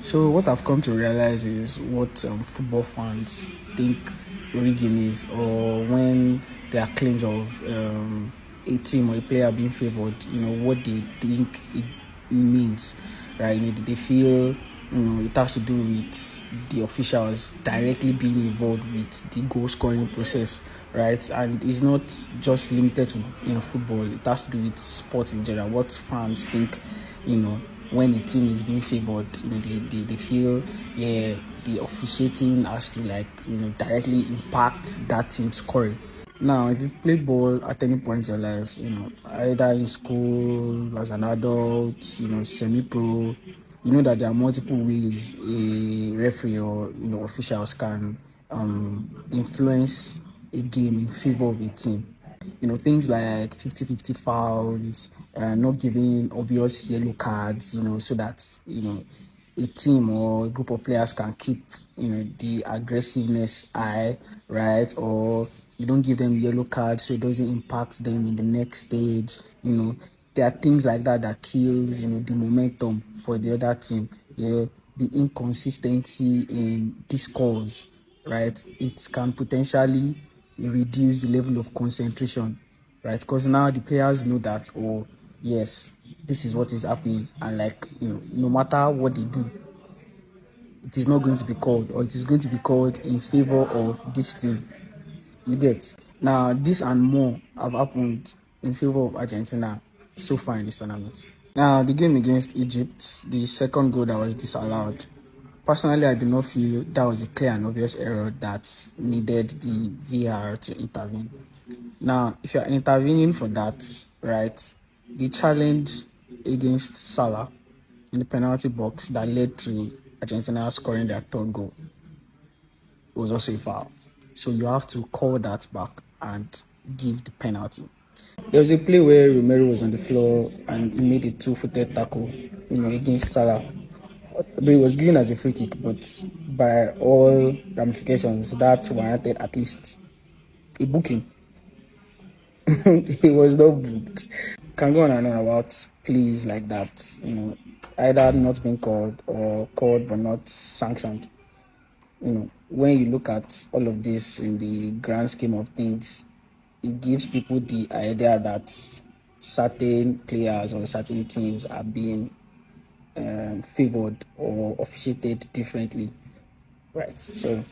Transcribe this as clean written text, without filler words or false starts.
So what I've come to realize is what football fans think rigging is, or when there are claims of a team or a player being favoured. What they think it means, right? They feel it has to do with the officials directly being involved with the goal scoring process, right? And it's not just limited to football. It has to do with sports in general. What fans think, when a team is being favored, they feel, yeah, the officiating has to directly impact that team scoring. Now, if you've played ball at any point in your life, either in school, as an adult, semi-pro, you know that there are multiple ways a referee or officials can influence a game in favor of a team. Things like 50-50 fouls, not giving obvious yellow cards, so that a team or a group of players can keep the aggressiveness high, right? Or you don't give them yellow cards so it doesn't impact them in the next stage. There are things like that that kills the momentum for the other team. Yeah, the inconsistency in discourse, right? It can potentially reduce the level of concentration, right? Because now the players know that, oh yes, this is what is happening, and no matter what they do, it is not going to be called, or it is going to be called in favor of this team. You get? Now, this and more have happened in favor of Argentina so far in this tournament. Now, the game against Egypt, the second goal that was disallowed, personally, I do not feel that was a clear and obvious error that needed the VAR to intervene. Now, if you're intervening for that, right, the challenge against Salah in the penalty box that led to Argentina scoring their third goal was also a foul. So you have to call that back and give the penalty. There was a play where Romero was on the floor and he made a two-footed tackle, against Salah. But it was given as a free kick, but by all ramifications, that warranted at least a booking. He was not booked. Can go on and on about plays like that, either not being called or called but not sanctioned. When you look at all of this in the grand scheme of things, it gives people the idea that certain players or certain teams are being favored or officiated differently, right? So